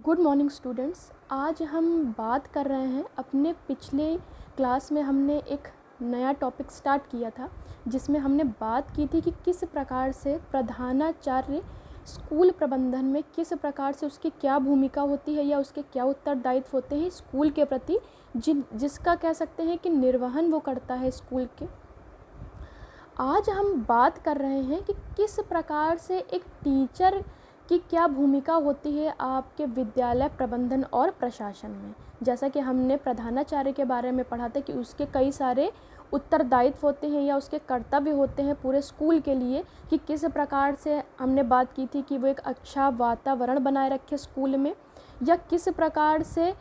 Good morning students. आज हम बात कर रहे हैं, अपने पिछले क्लास में हमने एक नया टॉपिक स्टार्ट किया था जिसमें हमने बात की थी कि किस प्रकार से प्रधानाचार्य स्कूल प्रबंधन में किस प्रकार से उसकी क्या भूमिका होती है या उसके क्या उत्तरदायित्व होते हैं स्कूल के प्रति, जिसका कह सकते हैं कि निर्वहन वो करता है स्कूल के। आज हम बात कर रहे हैं कि किस प्रकार से एक टीचर की क्या भूमिका होती है आपके विद्यालय प्रबंधन और प्रशासन में। जैसा कि हमने प्रधानाचार्य के बारे में पढ़ा था कि उसके कई सारे उत्तरदायित्व होते हैं या उसके कर्तव्य होते हैं पूरे स्कूल के लिए, कि किस प्रकार से हमने बात की थी कि वो एक अच्छा वातावरण बनाए रखे स्कूल में, या किस प्रकार से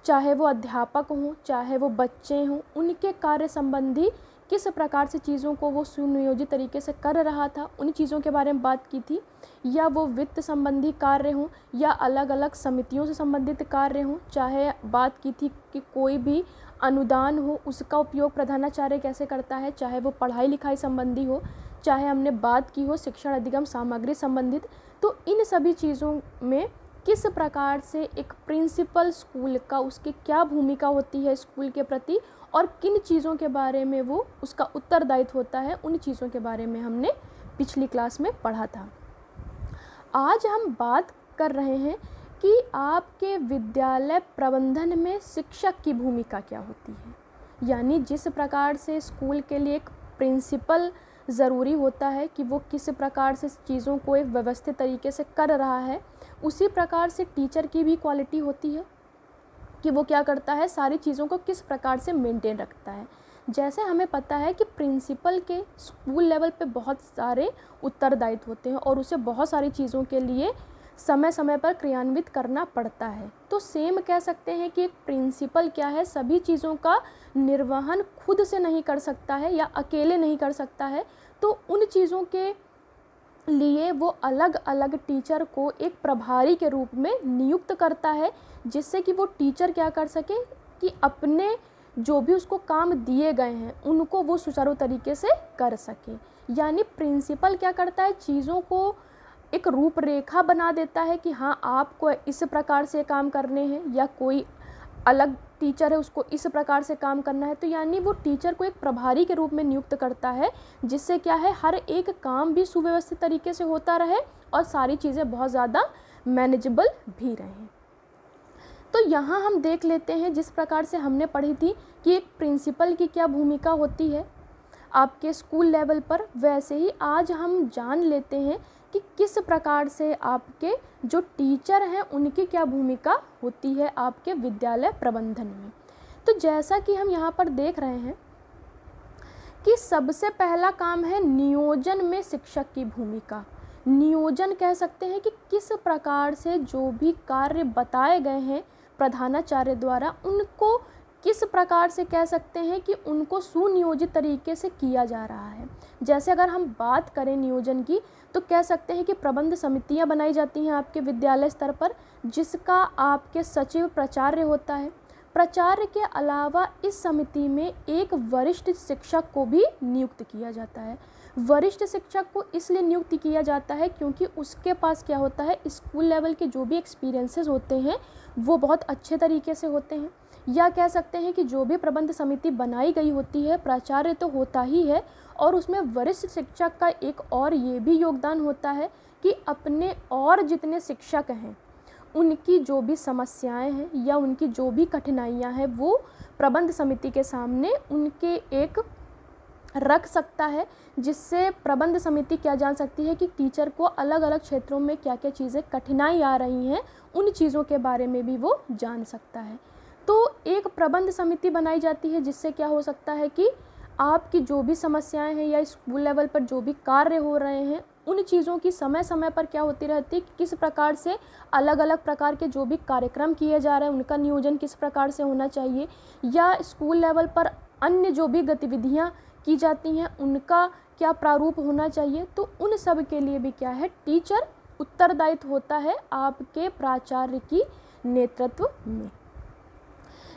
चाहे वो अध्यापक हों चाहे वो बच्चे हों, उनके कार्य संबंधी किस प्रकार से चीज़ों को वो सुनियोजित तरीके से कर रहा था, उन चीज़ों के बारे में बात की थी। या वो वित्त संबंधी कार्य हों या अलग अलग समितियों से संबंधित कार्य हों, चाहे बात की थी कि कोई भी अनुदान हो उसका उपयोग प्रधानाचार्य कैसे करता है, चाहे वो पढ़ाई लिखाई संबंधी हो, चाहे हमने बात की हो शिक्षण अधिगम सामग्री संबंधित। तो इन सभी चीज़ों में किस प्रकार से एक प्रिंसिपल स्कूल का उसकी क्या भूमिका होती है स्कूल के प्रति और किन चीज़ों के बारे में वो उसका उत्तरदायित्व होता है, उन चीज़ों के बारे में हमने पिछली क्लास में पढ़ा था। आज हम बात कर रहे हैं कि आपके विद्यालय प्रबंधन में शिक्षक की भूमिका क्या होती है। यानी जिस प्रकार से स्कूल के लिए एक प्रिंसिपल ज़रूरी होता है कि वो किस प्रकार से चीज़ों को एक व्यवस्थित तरीके से कर रहा है, उसी प्रकार से टीचर की भी क्वालिटी होती है कि वो क्या करता है, सारी चीज़ों को किस प्रकार से मेंटेन रखता है। जैसे हमें पता है कि प्रिंसिपल के स्कूल लेवल पे बहुत सारे उत्तरदायित्व होते हैं और उसे बहुत सारी चीज़ों के लिए समय समय पर क्रियान्वित करना पड़ता है। तो सेम कह सकते हैं कि एक प्रिंसिपल क्या है, सभी चीज़ों का निर्वहन खुद से नहीं कर सकता है या अकेले नहीं कर सकता है। तो उन चीज़ों के लिए वो अलग अलग टीचर को एक प्रभारी के रूप में नियुक्त करता है, जिससे कि वो टीचर क्या कर सके कि अपने जो भी उसको काम दिए गए हैं उनको वो सुचारू तरीके से कर सके। यानी प्रिंसिपल क्या करता है, चीज़ों को एक रूपरेखा बना देता है कि हाँ आपको इस प्रकार से काम करने हैं, या कोई अलग टीचर है उसको इस प्रकार से काम करना है। तो यानी वो टीचर को एक प्रभारी के रूप में नियुक्त करता है, जिससे क्या है हर एक काम भी सुव्यवस्थित तरीके से होता रहे और सारी चीज़ें बहुत ज़्यादा मैनेजेबल भी रहें। तो यहाँ हम देख लेते हैं जिस प्रकार से हमने पढ़ी थी कि एक प्रिंसिपल की क्या भूमिका होती है आपके स्कूल लेवल पर, वैसे ही आज हम जान लेते हैं कि किस प्रकार से आपके जो टीचर हैं उनकी क्या भूमिका होती है आपके विद्यालय प्रबंधन में। तो जैसा कि हम यहाँ पर देख रहे हैं कि सबसे पहला काम है नियोजन में शिक्षक की भूमिका। नियोजन कह सकते हैं कि किस प्रकार से जो भी कार्य बताए गए हैं प्रधानाचार्य द्वारा, उनको किस प्रकार से कह सकते हैं कि उनको सुनियोजित तरीके से किया जा रहा है। जैसे अगर हम बात करें नियोजन की, तो कह सकते हैं कि प्रबंध समितियां बनाई जाती हैं आपके विद्यालय स्तर पर, जिसका आपके सचिव प्राचार्य होता है। प्राचार्य के अलावा इस समिति में एक वरिष्ठ शिक्षक को भी नियुक्त किया जाता है। वरिष्ठ शिक्षक को इसलिए नियुक्त किया जाता है क्योंकि उसके पास क्या होता है, स्कूल लेवल के जो भी एक्सपीरियंसेस होते हैं वो बहुत अच्छे तरीके से होते हैं। या कह सकते हैं कि जो भी प्रबंध समिति बनाई गई होती है, प्राचार्य तो होता ही है और उसमें वरिष्ठ शिक्षक का एक और ये भी योगदान होता है कि अपने और जितने शिक्षक हैं उनकी जो भी समस्याएं हैं या उनकी जो भी कठिनाइयां हैं वो प्रबंध समिति के सामने उनके एक रख सकता है, जिससे प्रबंध समिति क्या जान सकती है कि टीचर को अलग अलग क्षेत्रों में क्या क्या चीज़ें कठिनाई आ रही हैं, उन चीज़ों के बारे में भी वो जान सकता है। तो एक प्रबंध समिति बनाई जाती है जिससे क्या हो सकता है कि आपकी जो भी समस्याएं हैं या स्कूल लेवल पर जो भी कार्य हो रहे हैं उन चीज़ों की समय समय पर क्या होती रहती है कि किस प्रकार से अलग अलग प्रकार के जो भी कार्यक्रम किए जा रहे हैं उनका नियोजन किस प्रकार से होना चाहिए, या स्कूल लेवल पर अन्य जो भी गतिविधियां की जाती हैं उनका क्या प्रारूप होना चाहिए। तो उन सब के लिए भी क्या है, टीचर उत्तरदायित्व होता है आपके प्राचार्य की नेतृत्व में।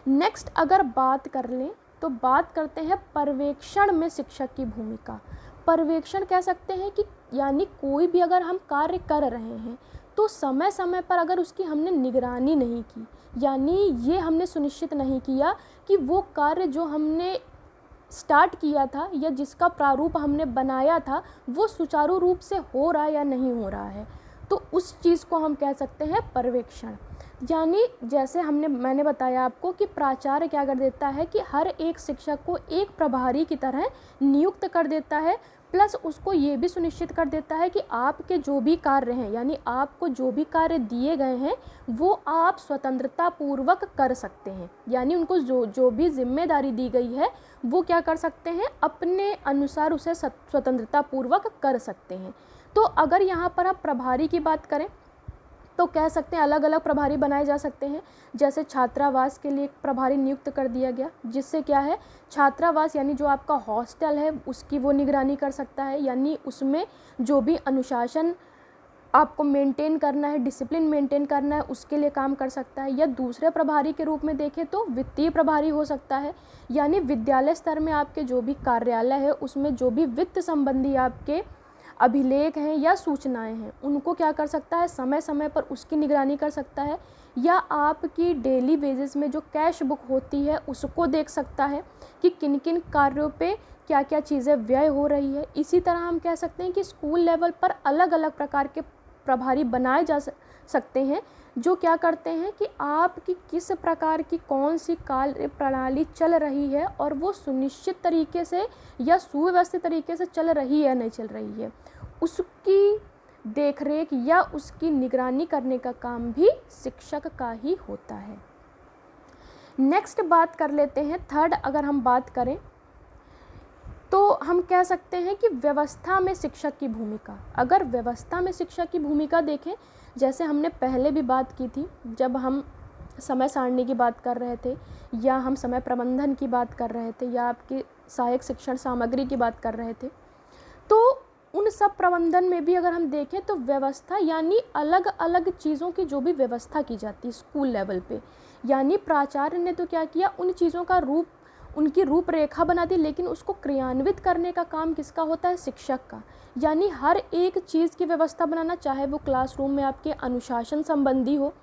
नेक्स्ट अगर बात कर लें तो बात करते हैं पर्यवेक्षण में शिक्षक की भूमिका। पर्यवेक्षण कह सकते हैं कि यानी कोई भी अगर हम कार्य कर रहे हैं तो समय समय पर अगर उसकी हमने निगरानी नहीं की, यानी ये हमने सुनिश्चित नहीं किया कि वो कार्य जो हमने स्टार्ट किया था या जिसका प्रारूप हमने बनाया था वो सुचारू रूप से हो रहा है या नहीं हो रहा है, तो उस चीज़ को हम कह सकते हैं पर्यवेक्षण। यानी जैसे मैंने बताया आपको कि प्राचार्य क्या कर देता है कि हर एक शिक्षक को एक प्रभारी की तरह नियुक्त कर देता है, प्लस उसको ये भी सुनिश्चित कर देता है कि आपके जो भी कार्य हैं, यानी आपको जो भी कार्य दिए गए हैं वो आप स्वतंत्रता पूर्वक कर सकते हैं। यानी उनको जो भी जिम्मेदारी दी गई है वो क्या कर सकते हैं, अपने अनुसार उसे स्वतंत्रता पूर्वक कर सकते हैं। तो अगर यहाँ पर आप प्रभारी की बात करें तो कह सकते हैं अलग अलग प्रभारी बनाए जा सकते हैं। जैसे छात्रावास के लिए एक प्रभारी नियुक्त कर दिया गया, जिससे क्या है, छात्रावास यानी जो आपका हॉस्टल है उसकी वो निगरानी कर सकता है, यानी उसमें जो भी अनुशासन आपको मेंटेन करना है, डिसिप्लिन मेंटेन करना है, उसके लिए काम कर सकता है। या दूसरे प्रभारी के रूप में देखें तो वित्तीय प्रभारी हो सकता है, यानी विद्यालय स्तर में आपके जो भी कार्यालय है उसमें जो भी वित्त संबंधी आपके अभिलेख हैं या सूचनाएं हैं उनको क्या कर सकता है, समय समय पर उसकी निगरानी कर सकता है। या आपकी डेली बेसिस में जो कैश बुक होती है उसको देख सकता है कि किन किन कार्यों पे क्या क्या चीज़ें व्यय हो रही है। इसी तरह हम कह सकते हैं कि स्कूल लेवल पर अलग अलग प्रकार के प्रभारी बनाए जा सकते हैं जो क्या करते हैं कि आपकी किस प्रकार की कौन सी कार्य प्रणाली चल रही है और वो सुनिश्चित तरीके से या सुव्यवस्थित तरीके से चल रही है नहीं चल रही है, उसकी देखरेख या उसकी निगरानी करने का काम भी शिक्षक का ही होता है। नेक्स्ट बात कर लेते हैं, थर्ड अगर हम बात करें तो हम कह सकते हैं कि व्यवस्था में शिक्षक की भूमिका। अगर व्यवस्था में शिक्षक की भूमिका देखें, जैसे हमने पहले भी बात की थी जब हम समय सारणी की बात कर रहे थे या हम समय प्रबंधन की बात कर रहे थे या आपकी सहायक शिक्षण सामग्री की बात कर रहे थे, तो उन सब प्रबंधन में भी अगर हम देखें तो व्यवस्था यानी अलग अलग चीज़ों की जो भी व्यवस्था की जाती है स्कूल लेवल पे, यानी प्राचार्य ने तो क्या किया, उन चीज़ों का उनकी रूपरेखा बना दी, लेकिन उसको क्रियान्वित करने का काम किसका होता है, शिक्षक का। यानी हर एक चीज़ की व्यवस्था बनाना, चाहे वो क्लासरूम में आपके अनुशासन संबंधी हो,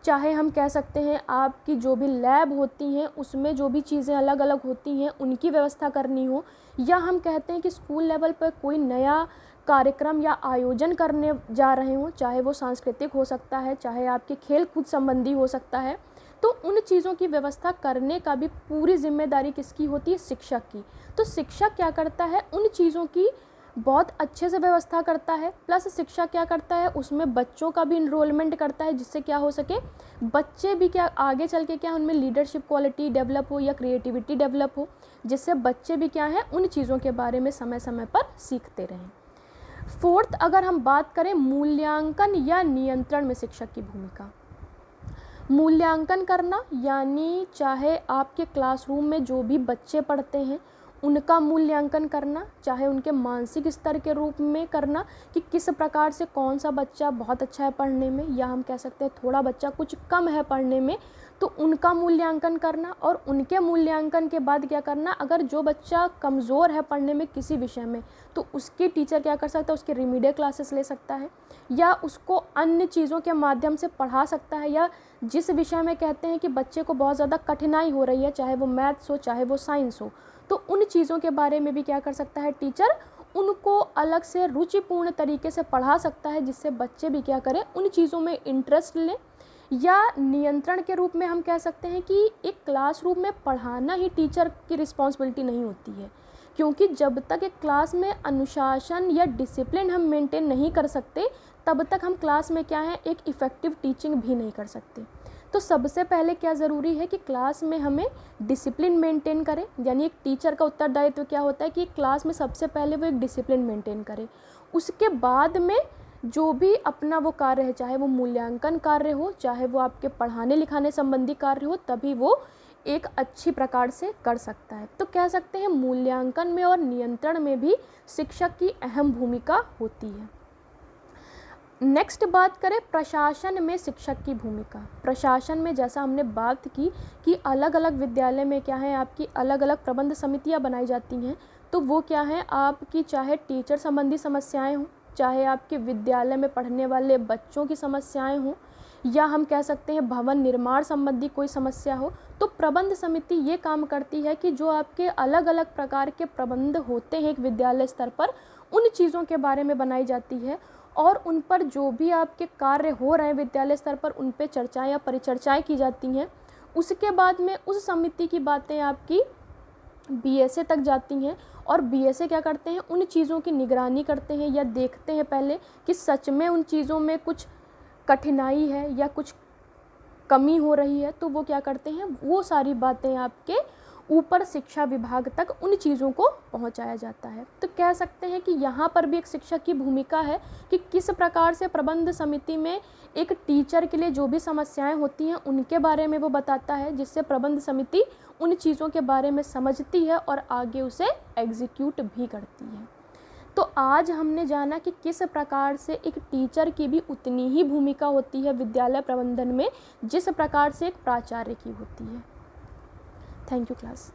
चाहे हम कह सकते हैं आपकी जो भी लैब होती हैं उसमें जो भी चीज़ें अलग अलग होती हैं उनकी व्यवस्था करनी हो, या हम कहते हैं कि स्कूल लेवल पर कोई नया कार्यक्रम या आयोजन करने जा रहे हों, चाहे वो सांस्कृतिक हो सकता है, चाहे आपके खेल कूद संबंधी हो सकता है, तो उन चीज़ों की व्यवस्था करने का भी पूरी जिम्मेदारी किसकी होती है, शिक्षक की। तो शिक्षक क्या करता है, उन चीज़ों की बहुत अच्छे से व्यवस्था करता है, प्लस शिक्षक क्या करता है, उसमें बच्चों का भी इनरोलमेंट करता है, जिससे क्या हो सके, बच्चे भी क्या आगे चल के क्या उनमें लीडरशिप क्वालिटी डेवलप हो या क्रिएटिविटी डेवलप हो, जिससे बच्चे भी क्या हैं उन चीज़ों के बारे में समय समय पर सीखते रहें। फोर्थ अगर हम बात करें मूल्यांकन या नियंत्रण में शिक्षक की भूमिका। मूल्यांकन करना यानी चाहे आपके क्लासरूम में जो भी बच्चे पढ़ते हैं उनका मूल्यांकन करना, चाहे उनके मानसिक स्तर के रूप में करना कि किस प्रकार से कौन सा बच्चा बहुत अच्छा है पढ़ने में, या हम कह सकते हैं थोड़ा बच्चा कुछ कम है पढ़ने में, तो उनका मूल्यांकन करना। और उनके मूल्यांकन के बाद क्या करना, अगर जो बच्चा कमज़ोर है पढ़ने में किसी विषय में तो उसकी टीचर क्या कर सकता है, उसके रिमीडियल क्लासेस ले सकता है या उसको अन्य चीज़ों के माध्यम से पढ़ा सकता है, या जिस विषय में कहते हैं कि बच्चे को बहुत ज़्यादा कठिनाई हो रही है, चाहे वो मैथ्स हो चाहे वो साइंस हो, तो उन चीज़ों के बारे में भी क्या कर सकता है टीचर, उनको अलग से रुचिपूर्ण तरीके से पढ़ा सकता है, जिससे बच्चे भी क्या करें उन चीज़ों में इंटरेस्ट लें। या नियंत्रण के रूप में हम कह सकते हैं कि एक क्लासरूम में पढ़ाना ही टीचर की रिस्पॉन्सिबिलिटी नहीं होती है, क्योंकि जब तक एक क्लास में अनुशासन या डिसिप्लिन हम मेंटेन नहीं कर सकते तब तक हम क्लास में क्या है एक इफ़ेक्टिव टीचिंग भी नहीं कर सकते। तो सबसे पहले क्या ज़रूरी है कि क्लास में हमें डिसिप्लिन मेंटेन करें, यानी एक टीचर का उत्तरदायित्व क्या होता है कि क्लास में सबसे पहले वो एक डिसिप्लिन मेंटेन करे, उसके बाद में जो भी अपना वो कार्य है, चाहे वो मूल्यांकन कार्य हो चाहे वो आपके पढ़ाने लिखाने संबंधी कार्य हो, तभी वो एक अच्छी प्रकार से कर सकता है। तो कह सकते हैं मूल्यांकन में और नियंत्रण में भी शिक्षक की अहम भूमिका होती है। नेक्स्ट बात करें प्रशासन में शिक्षक की भूमिका। प्रशासन में जैसा हमने बात की कि अलग अलग विद्यालय में क्या है आपकी अलग अलग प्रबंध समितियां बनाई जाती हैं, तो वो क्या है आपकी चाहे टीचर संबंधी समस्याएं हों, चाहे आपके विद्यालय में पढ़ने वाले बच्चों की समस्याएं हों, या हम कह सकते हैं भवन निर्माण संबंधी कोई समस्या हो, तो प्रबंध समिति ये काम करती है कि जो आपके अलग अलग प्रकार के प्रबंध होते हैं एक विद्यालय स्तर पर, उन चीज़ों के बारे में बनाई जाती है और उन पर जो भी आपके कार्य हो रहे हैं विद्यालय स्तर पर उन पर चर्चाएँ या परिचर्चाएँ की जाती हैं। उसके बाद में उस समिति की बातें आपकी बीएसए तक जाती हैं और बीएसए क्या करते हैं, उन चीज़ों की निगरानी करते हैं या देखते हैं पहले कि सच में उन चीज़ों में कुछ कठिनाई है या कुछ कमी हो रही है, तो वो क्या करते हैं, वो सारी बातें आपके ऊपर शिक्षा विभाग तक उन चीज़ों को पहुंचाया जाता है। तो कह सकते हैं कि यहाँ पर भी एक शिक्षक की भूमिका है कि किस प्रकार से प्रबंध समिति में एक टीचर के लिए जो भी समस्याएं होती हैं उनके बारे में वो बताता है, जिससे प्रबंध समिति उन चीज़ों के बारे में समझती है और आगे उसे एग्जीक्यूट भी करती है। तो आज हमने जाना कि किस प्रकार से एक टीचर की भी उतनी ही भूमिका होती है विद्यालय प्रबंधन में जिस प्रकार से एक प्राचार्य की होती है। Thank you class.